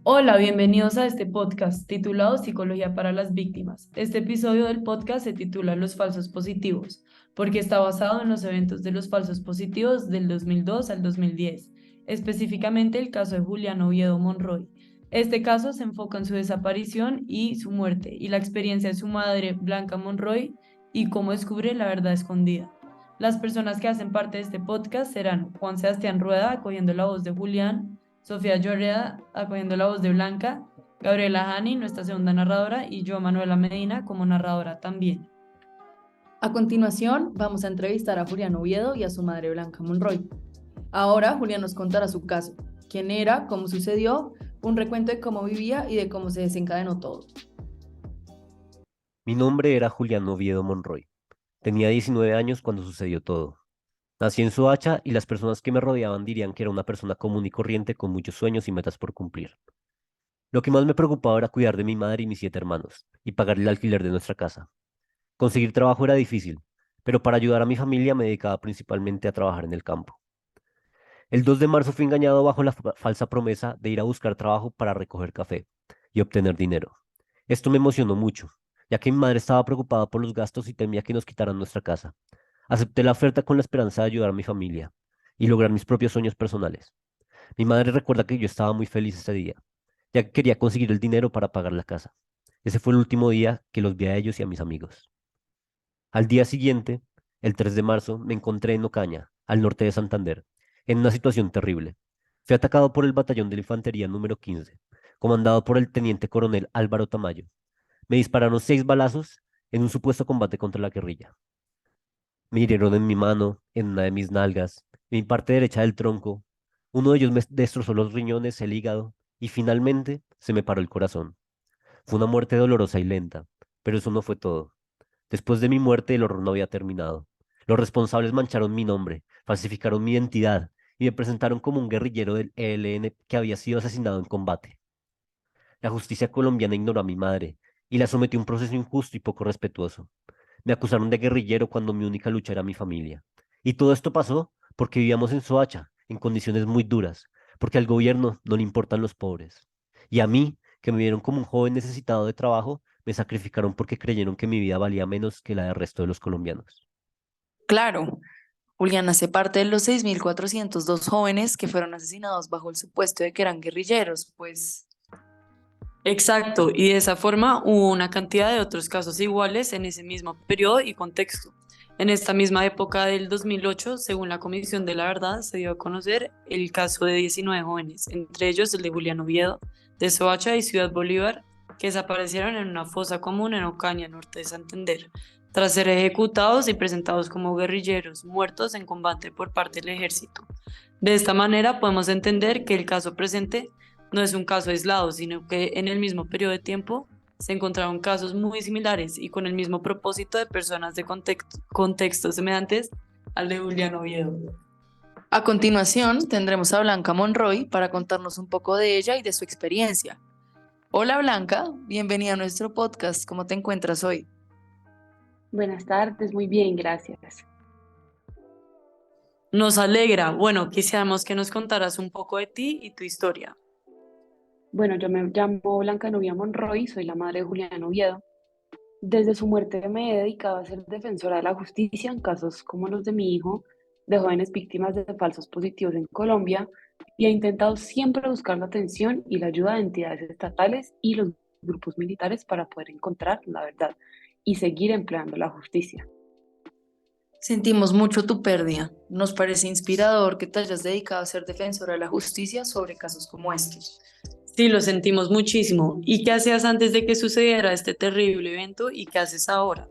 Hola, bienvenidos a este podcast titulado Psicología para las Víctimas. Este episodio del podcast se titula Los falsos positivos, porque está basado en los eventos de los falsos positivos del 2002 al 2010, específicamente el caso de Julián Oviedo Monroy. Este caso se enfoca en su desaparición y su muerte, y la experiencia de su madre, Blanca Monroy, y cómo descubre la verdad escondida. Las personas que hacen parte de este podcast serán Juan Sebastián Rueda, acogiendo la voz de Julián, Sofía Lloreda, acogiendo la voz de Blanca, Gabriela Hani, nuestra segunda narradora, y yo, Manuela Medina, como narradora también. A continuación, vamos a entrevistar a Julián Oviedo y a su madre Blanca Monroy. Ahora, Julián nos contará su caso, quién era, cómo sucedió, un recuento de cómo vivía y de cómo se desencadenó todo. Mi nombre era Julián Oviedo Monroy. Tenía 19 años cuando sucedió todo. Nací en Soacha y las personas que me rodeaban dirían que era una persona común y corriente con muchos sueños y metas por cumplir. Lo que más me preocupaba era cuidar de mi madre y mis 7 hermanos y pagar el alquiler de nuestra casa. Conseguir trabajo era difícil, pero para ayudar a mi familia me dedicaba principalmente a trabajar en el campo. El 2 de marzo fui engañado bajo la falsa promesa de ir a buscar trabajo para recoger café y obtener dinero. Esto me emocionó mucho, ya que mi madre estaba preocupada por los gastos y temía que nos quitaran nuestra casa. Acepté la oferta con la esperanza de ayudar a mi familia y lograr mis propios sueños personales. Mi madre recuerda que yo estaba muy feliz ese día, ya que quería conseguir el dinero para pagar la casa. Ese fue el último día que los vi a ellos y a mis amigos. Al día siguiente, el 3 de marzo, me encontré en Ocaña, al norte de Santander, en una situación terrible. Fui atacado por el batallón de la infantería número 15, comandado por el teniente coronel Álvaro Tamayo. Me dispararon 6 balazos en un supuesto combate contra la guerrilla. Me hirieron en mi mano, en una de mis nalgas, en mi parte derecha del tronco. Uno de ellos me destrozó los riñones, el hígado, y finalmente se me paró el corazón. Fue una muerte dolorosa y lenta, pero eso no fue todo. Después de mi muerte, el horror no había terminado. Los responsables mancharon mi nombre, falsificaron mi identidad y me presentaron como un guerrillero del ELN que había sido asesinado en combate. La justicia colombiana ignoró a mi madre y la sometió a un proceso injusto y poco respetuoso. Me acusaron de guerrillero cuando mi única lucha era mi familia. Y todo esto pasó porque vivíamos en Soacha, en condiciones muy duras, porque al gobierno no le importan los pobres. Y a mí, que me vieron como un joven necesitado de trabajo, me sacrificaron porque creyeron que mi vida valía menos que la del resto de los colombianos. Claro, Julián hace parte de los 6.402 jóvenes que fueron asesinados bajo el supuesto de que eran guerrilleros, pues. Exacto, y de esa forma hubo una cantidad de otros casos iguales en ese mismo periodo y contexto. En esta misma época del 2008, según la Comisión de la Verdad, se dio a conocer el caso de 19 jóvenes, entre ellos el de Julián Oviedo, de Soacha y Ciudad Bolívar, que desaparecieron en una fosa común en Ocaña, norte de Santander, tras ser ejecutados y presentados como guerrilleros muertos en combate por parte del ejército. De esta manera podemos entender que el caso presente no es un caso aislado, sino que en el mismo periodo de tiempo se encontraron casos muy similares y con el mismo propósito de personas de contextos semejantes al de Julián Oviedo. A continuación, tendremos a Blanca Monroy para contarnos un poco de ella y de su experiencia. Hola Blanca, bienvenida a nuestro podcast. ¿Cómo te encuentras hoy? Buenas tardes, muy bien, gracias. Nos alegra, bueno, quisiéramos que nos contaras un poco de ti y tu historia. Bueno, yo me llamo Blanca Nubia Monroy, soy la madre de Julián Oviedo. Desde su muerte me he dedicado a ser defensora de la justicia en casos como los de mi hijo, de jóvenes víctimas de falsos positivos en Colombia, y he intentado siempre buscar la atención y la ayuda de entidades estatales y los grupos militares para poder encontrar la verdad y seguir empleando la justicia. Sentimos mucho tu pérdida. Nos parece inspirador que te hayas dedicado a ser defensora de la justicia sobre casos como estos. Sí, lo sentimos muchísimo. ¿Y qué hacías antes de que sucediera este terrible evento y qué haces ahora?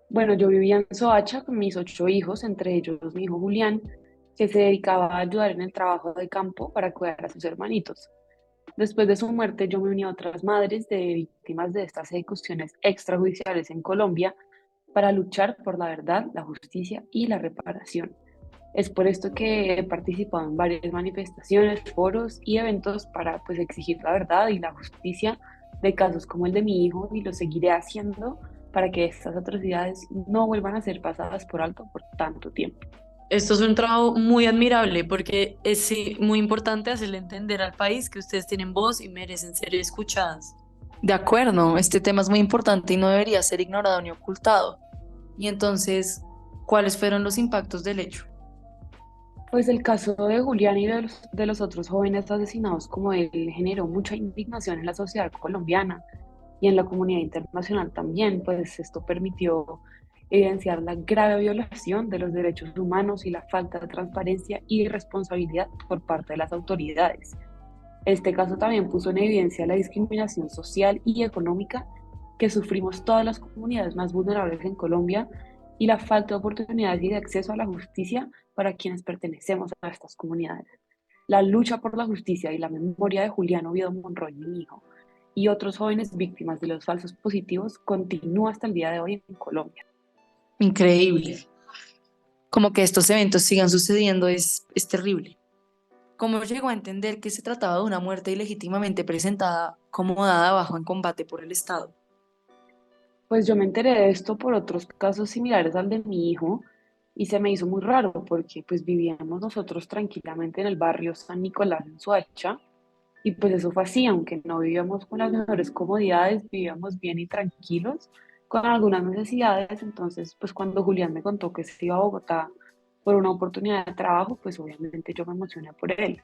Bueno, yo vivía en Soacha con mis 8 hijos, entre ellos mi hijo Julián, que se dedicaba a ayudar en el trabajo de campo para cuidar a sus hermanitos. Después de su muerte, yo me uní a otras madres de víctimas de estas ejecuciones extrajudiciales en Colombia para luchar por la verdad, la justicia y la reparación. Es por esto que he participado en varias manifestaciones, foros y eventos para pues exigir la verdad y la justicia de casos como el de mi hijo, y lo seguiré haciendo para que estas atrocidades no vuelvan a ser pasadas por alto por tanto tiempo. Esto es un trabajo muy admirable porque es sí, muy importante hacerle entender al país que ustedes tienen voz y merecen ser escuchadas. De acuerdo, este tema es muy importante y no debería ser ignorado ni ocultado. Y entonces, ¿cuáles fueron los impactos del hecho? Pues el caso de Julián y de los otros jóvenes asesinados como él generó mucha indignación en la sociedad colombiana y en la comunidad internacional también, pues esto permitió evidenciar la grave violación de los derechos humanos y la falta de transparencia y responsabilidad por parte de las autoridades. Este caso también puso en evidencia la discriminación social y económica que sufrimos todas las comunidades más vulnerables en Colombia y la falta de oportunidades y de acceso a la justicia para quienes pertenecemos a estas comunidades. La lucha por la justicia y la memoria de Julián Oviedo Monroy, mi hijo, y otros jóvenes víctimas de los falsos positivos continúa hasta el día de hoy en Colombia. Increíble. Como que estos eventos sigan sucediendo es terrible. ¿Cómo llegó a entender que se trataba de una muerte ilegítimamente presentada como dada bajo en combate por el Estado? Pues yo me enteré de esto por otros casos similares al de mi hijo y se me hizo muy raro porque pues vivíamos nosotros tranquilamente en el barrio San Nicolás en Soacha y pues eso fue así, aunque no vivíamos con las mejores comodidades, vivíamos bien y tranquilos con algunas necesidades. Entonces pues cuando Julián me contó que se iba a Bogotá por una oportunidad de trabajo, pues obviamente yo me emocioné por él.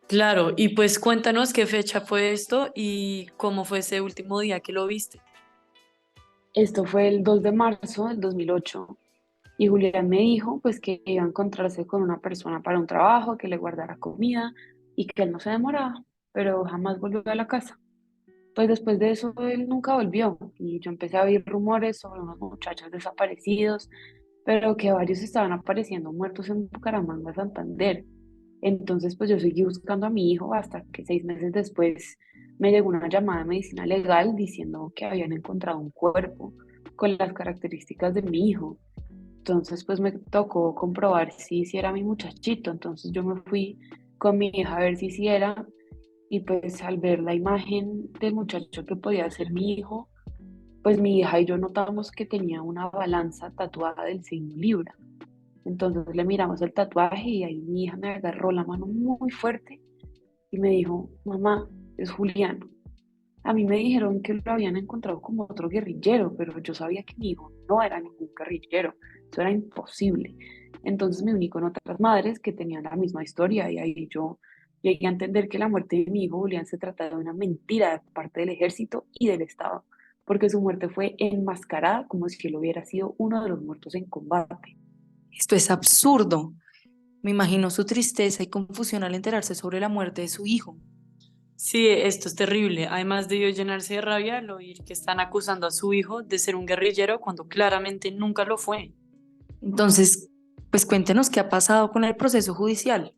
Claro, y pues cuéntanos qué fecha fue esto y cómo fue ese último día que lo viste. Esto fue el 2 de marzo del 2008. Y Julián me dijo pues que iba a encontrarse con una persona para un trabajo, que le guardara comida y que él no se demoraba, pero jamás volvió a la casa. Pues después de eso él nunca volvió y yo empecé a oír rumores sobre unos muchachos desaparecidos, pero que varios estaban apareciendo muertos en Bucaramanga, Santander. Entonces pues yo seguí buscando a mi hijo hasta que 6 meses después me llegó una llamada de medicina legal diciendo que habían encontrado un cuerpo con las características de mi hijo. Entonces, pues me tocó comprobar si era mi muchachito. Entonces yo me fui con mi hija a ver si era. Y pues al ver la imagen del muchacho que podía ser mi hijo, pues mi hija y yo notamos que tenía una balanza tatuada del signo Libra. Entonces le miramos el tatuaje y ahí mi hija me agarró la mano muy fuerte y me dijo, mamá, es Julián. A mí me dijeron que lo habían encontrado como otro guerrillero, pero yo sabía que mi hijo no era ningún guerrillero, eso era imposible. Entonces me uní con otras madres que tenían la misma historia y ahí yo llegué a entender que la muerte de mi hijo Julián se trataba de una mentira de parte del ejército y del Estado, porque su muerte fue enmascarada como si él hubiera sido uno de los muertos en combate. Esto es absurdo. Me imagino su tristeza y confusión al enterarse sobre la muerte de su hijo. Sí, esto es terrible. Además debió llenarse de rabia al oír que están acusando a su hijo de ser un guerrillero cuando claramente nunca lo fue. Entonces, pues cuéntenos qué ha pasado con el proceso judicial.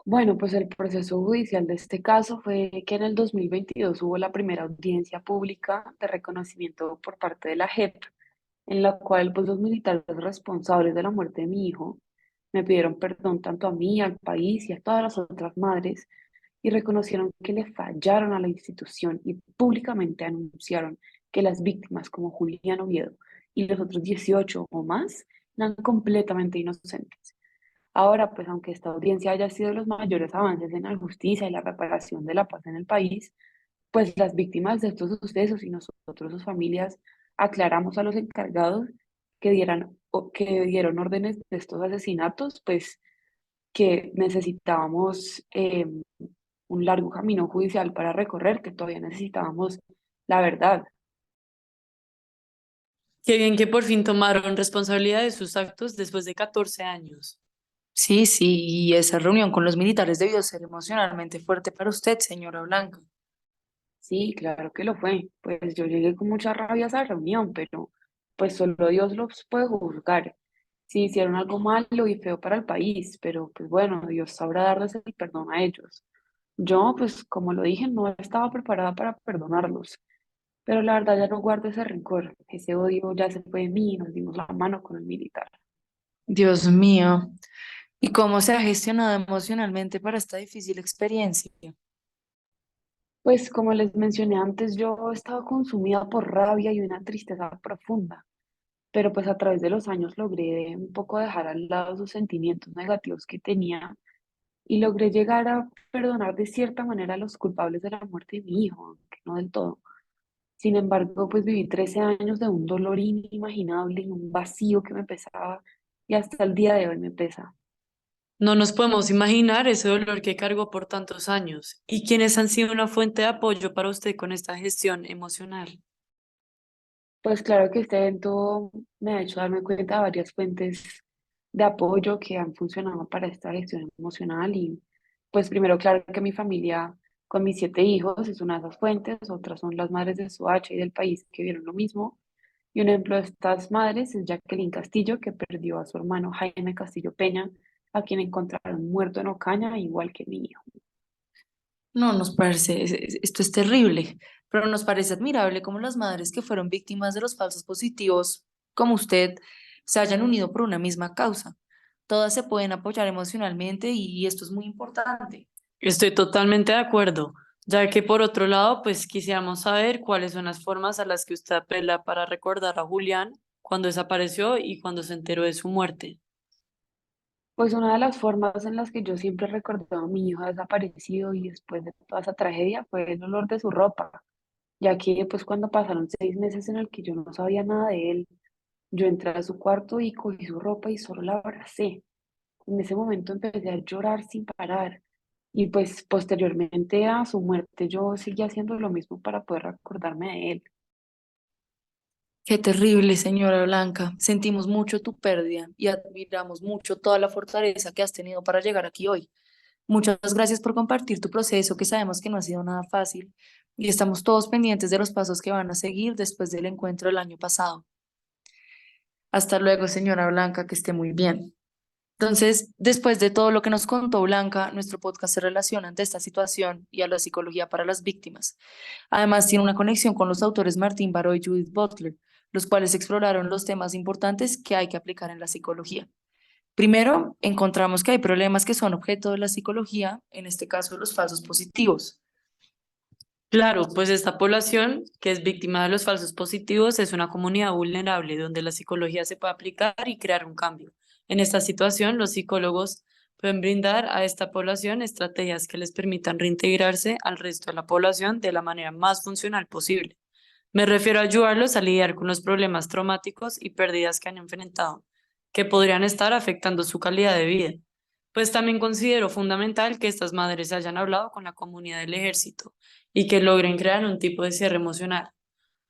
Bueno, pues el proceso judicial de este caso fue que en el 2022 hubo la primera audiencia pública de reconocimiento por parte de la JEP, en la cual pues los militares responsables de la muerte de mi hijo me pidieron perdón tanto a mí, al país y a todas las otras madres y reconocieron que le fallaron a la institución y públicamente anunciaron que las víctimas como Julián Oviedo y los otros 18 o más eran completamente inocentes. Ahora, pues aunque esta audiencia haya sido los mayores avances en la justicia y la reparación de la paz en el país, pues las víctimas de estos sucesos y nosotros, sus familias, aclaramos a los encargados que dieron órdenes de estos asesinatos, pues que necesitábamos un largo camino judicial para recorrer, que todavía necesitábamos la verdad. Qué bien que por fin tomaron responsabilidad de sus actos después de 14 años. Sí, sí, y esa reunión con los militares debió ser emocionalmente fuerte para usted, señora Blanca. Sí, claro que lo fue. Pues yo llegué con mucha rabia a esa reunión, pero pues solo Dios los puede juzgar. Si hicieron algo malo y feo para el país, pero pues bueno, Dios sabrá darles el perdón a ellos. Yo, pues como lo dije, no estaba preparada para perdonarlos, pero la verdad ya no guardo ese rencor. Ese odio ya se fue de mí y nos dimos la mano con el militar. Dios mío. ¿Y cómo se ha gestionado emocionalmente para esta difícil experiencia? Pues como les mencioné antes, yo estaba consumida por rabia y una tristeza profunda. pero pues a través de los años logré un poco dejar al lado esos sentimientos negativos que tenía y logré llegar a perdonar de cierta manera a los culpables de la muerte de mi hijo, aunque no del todo. Sin embargo, pues viví 13 años de un dolor inimaginable y un vacío que me pesaba y hasta el día de hoy me pesa. No nos podemos imaginar ese dolor que cargó por tantos años y quiénes han sido una fuente de apoyo para usted con esta gestión emocional. Pues claro que este evento me ha hecho darme cuenta de varias fuentes de apoyo que han funcionado para esta gestión emocional y pues primero claro que mi familia con mis 7 hijos es una de esas fuentes, otras son las madres de Soacha y del país que vieron lo mismo y un ejemplo de estas madres es Jacqueline Castillo que perdió a su hermano Jaime Castillo Peña a quien encontraron muerto en Ocaña igual que mi hijo. No, nos parece, esto es terrible, pero nos parece admirable cómo las madres que fueron víctimas de los falsos positivos, como usted, se hayan unido por una misma causa. Todas se pueden apoyar emocionalmente y esto es muy importante. Estoy totalmente de acuerdo, ya que por otro lado, pues quisiéramos saber cuáles son las formas a las que usted apela para recordar a Julián cuando desapareció y cuando se enteró de su muerte. Pues una de las formas en las que yo siempre he recordado a mi hijo desaparecido y después de toda esa tragedia fue el olor de su ropa, ya que pues cuando pasaron 6 meses en el que yo no sabía nada de él, yo entré a su cuarto y cogí su ropa y solo la abracé. En ese momento empecé a llorar sin parar y pues posteriormente a su muerte yo seguí haciendo lo mismo para poder recordarme de él. Qué terrible, señora Blanca. Sentimos mucho tu pérdida y admiramos mucho toda la fortaleza que has tenido para llegar aquí hoy. Muchas gracias por compartir tu proceso, que sabemos que no ha sido nada fácil y estamos todos pendientes de los pasos que van a seguir después del encuentro del año pasado. Hasta luego, señora Blanca, que esté muy bien. Entonces, después de todo lo que nos contó Blanca, nuestro podcast se relaciona ante esta situación y a la psicología para las víctimas. Además, tiene una conexión con los autores Martín Baró y Judith Butler, los cuales exploraron los temas importantes que hay que aplicar en la psicología. Primero, encontramos que hay problemas que son objeto de la psicología, en este caso los falsos positivos. Claro, pues esta población que es víctima de los falsos positivos es una comunidad vulnerable donde la psicología se puede aplicar y crear un cambio. En esta situación, los psicólogos pueden brindar a esta población estrategias que les permitan reintegrarse al resto de la población de la manera más funcional posible. Me refiero a ayudarlos a lidiar con los problemas traumáticos y pérdidas que han enfrentado, que podrían estar afectando su calidad de vida. Pues también considero fundamental que estas madres hayan hablado con la comunidad del ejército y que logren crear un tipo de cierre emocional.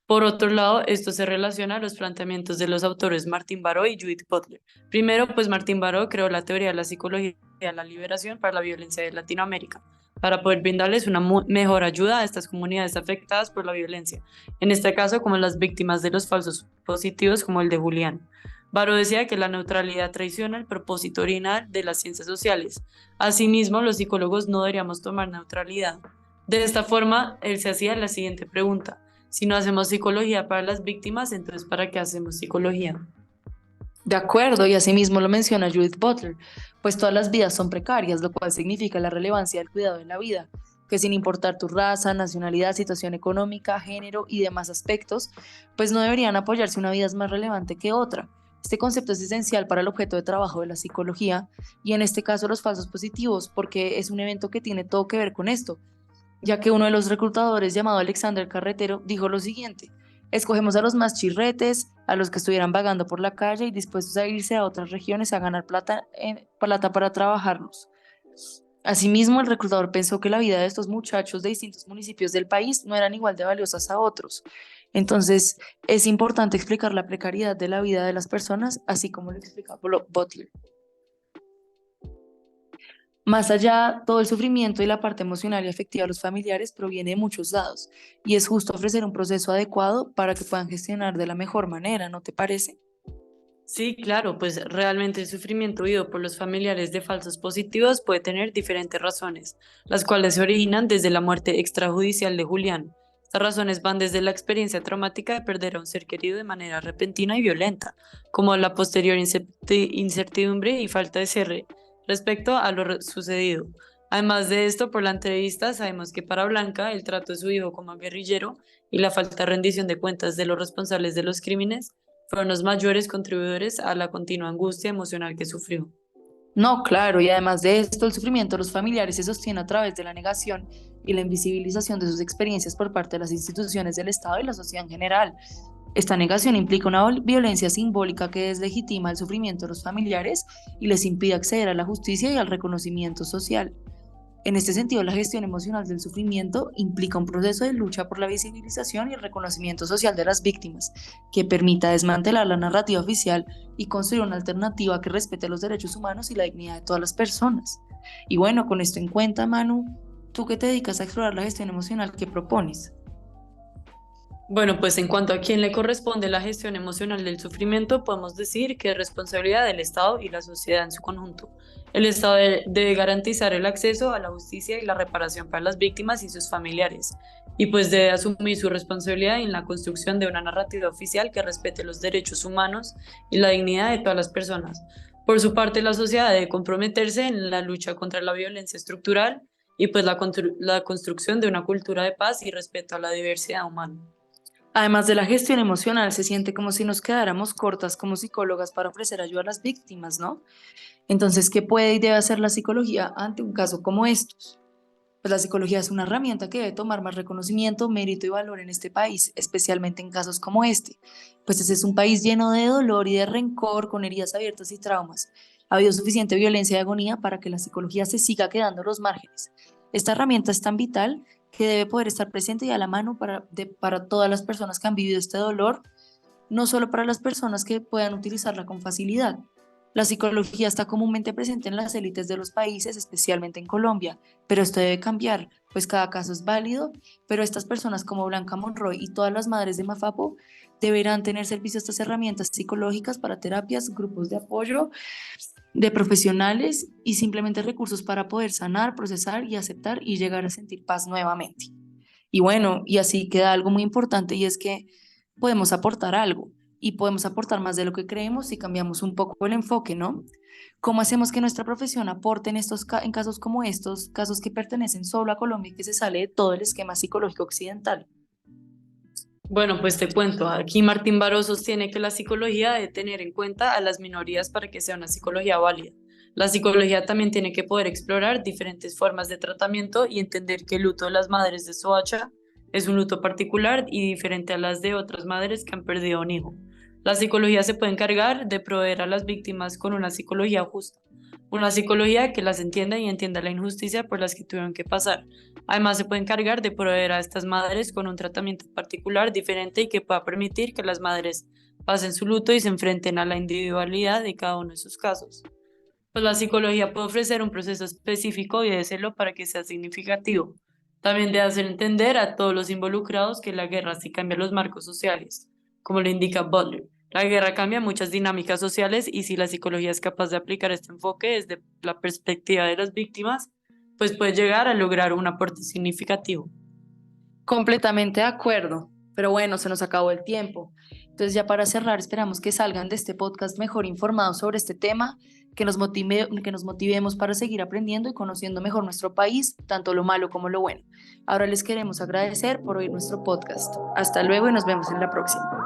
Por otro lado, esto se relaciona a los planteamientos de los autores Martin Baró y Judith Butler. Primero, pues Martin Baró creó la teoría de la psicología de la liberación para la violencia de Latinoamérica, para poder brindarles una mejor ayuda a estas comunidades afectadas por la violencia, en este caso como las víctimas de los falsos positivos como el de Julián. Baró decía que la neutralidad traiciona el propósito original de las ciencias sociales. Asimismo, los psicólogos no deberíamos tomar neutralidad. De esta forma, él se hacía la siguiente pregunta: si no hacemos psicología para las víctimas, entonces ¿para qué hacemos psicología? De acuerdo, y asimismo lo menciona Judith Butler, pues todas las vidas son precarias, lo cual significa la relevancia del cuidado de la vida, que sin importar tu raza, nacionalidad, situación económica, género y demás aspectos, pues no deberían apoyarse una vida es más relevante que otra. Este concepto es esencial para el objeto de trabajo de la psicología y en este caso los falsos positivos, porque es un evento que tiene todo que ver con esto, ya que uno de los reclutadores llamado Alexander Carretero dijo lo siguiente: escogemos a los más chirretes, a los que estuvieran vagando por la calle y dispuestos a irse a otras regiones a ganar plata para trabajarlos. Asimismo, el reclutador pensó que la vida de estos muchachos de distintos municipios del país no eran igual de valiosas a otros. Entonces, es importante explicar la precariedad de la vida de las personas, así como lo explica Butler. Más allá, todo el sufrimiento y la parte emocional y afectiva de los familiares proviene de muchos lados, y es justo ofrecer un proceso adecuado para que puedan gestionar de la mejor manera, ¿no te parece? Sí, claro, pues realmente el sufrimiento vivido por los familiares de falsos positivos puede tener diferentes razones, las cuales se originan desde la muerte extrajudicial de Julián. Estas razones van desde la experiencia traumática de perder a un ser querido de manera repentina y violenta, como la posterior incertidumbre y falta de cierre respecto a lo sucedido. Además de esto, por la entrevista sabemos que para Blanca el trato de su hijo como guerrillero y la falta de rendición de cuentas de los responsables de los crímenes fueron los mayores contribuidores a la continua angustia emocional que sufrió. No, claro, y además de esto, el sufrimiento de los familiares se sostiene a través de la negación y la invisibilización de sus experiencias por parte de las instituciones del Estado y la sociedad en general. Esta negación implica una violencia simbólica que deslegitima el sufrimiento de los familiares y les impide acceder a la justicia y al reconocimiento social. En este sentido, la gestión emocional del sufrimiento implica un proceso de lucha por la visibilización y el reconocimiento social de las víctimas, que permita desmantelar la narrativa oficial y construir una alternativa que respete los derechos humanos y la dignidad de todas las personas. Y bueno, con esto en cuenta, Manu, tú que te dedicas a explorar la gestión emocional, ¿qué propones? Bueno, pues en cuanto a quién le corresponde la gestión emocional del sufrimiento, podemos decir que es responsabilidad del Estado y la sociedad en su conjunto. El Estado debe garantizar el acceso a la justicia y la reparación para las víctimas y sus familiares, y pues debe asumir su responsabilidad en la construcción de una narrativa oficial que respete los derechos humanos y la dignidad de todas las personas. Por su parte, la sociedad debe comprometerse en la lucha contra la violencia estructural y pues la construcción de una cultura de paz y respeto a la diversidad humana. Además de la gestión emocional, se siente como si nos quedáramos cortas como psicólogas para ofrecer ayuda a las víctimas, ¿no? Entonces, ¿qué puede y debe hacer la psicología ante un caso como estos? Pues la psicología es una herramienta que debe tomar más reconocimiento, mérito y valor en este país, especialmente en casos como este. Pues este es un país lleno de dolor y de rencor, con heridas abiertas y traumas. Ha habido suficiente violencia y agonía para que la psicología se siga quedando a los márgenes. Esta herramienta es tan vital que debe poder estar presente y a la mano para todas las personas que han vivido este dolor, no solo para las personas que puedan utilizarla con facilidad. La psicología está comúnmente presente en las élites de los países, especialmente en Colombia, pero esto debe cambiar, pues cada caso es válido, pero estas personas como Blanca Monroy y todas las madres de Mafapo deberán tener servicio a estas herramientas psicológicas para terapias, grupos de apoyo de profesionales y simplemente recursos para poder sanar, procesar y aceptar y llegar a sentir paz nuevamente. Y bueno, y así queda algo muy importante y es que podemos aportar algo y podemos aportar más de lo que creemos si cambiamos un poco el enfoque, ¿no? ¿Cómo hacemos que nuestra profesión aporte en casos como estos, casos que pertenecen solo a Colombia y que se sale de todo el esquema psicológico occidental? Bueno, pues te cuento, aquí Martín Baró sostiene que la psicología debe tener en cuenta a las minorías para que sea una psicología válida. La psicología también tiene que poder explorar diferentes formas de tratamiento y entender que el luto de las madres de Soacha es un luto particular y diferente a las de otras madres que han perdido un hijo. La psicología se puede encargar de proveer a las víctimas con una psicología justa, una psicología que las entienda y entienda la injusticia por las que tuvieron que pasar. Además, se puede encargar de proveer a estas madres con un tratamiento particular, diferente y que pueda permitir que las madres pasen su luto y se enfrenten a la individualidad de cada uno de sus casos. Pues la psicología puede ofrecer un proceso específico y debe serlo para que sea significativo. También debe hacer entender a todos los involucrados que la guerra sí cambia los marcos sociales, como lo indica Butler. La guerra cambia muchas dinámicas sociales y si la psicología es capaz de aplicar este enfoque desde la perspectiva de las víctimas, pues puede llegar a lograr un aporte significativo. Completamente de acuerdo, pero bueno, se nos acabó el tiempo. Entonces ya para cerrar, esperamos que salgan de este podcast mejor informados sobre este tema, que nos motivemos para seguir aprendiendo y conociendo mejor nuestro país, tanto lo malo como lo bueno. Ahora les queremos agradecer por oír nuestro podcast. Hasta luego y nos vemos en la próxima.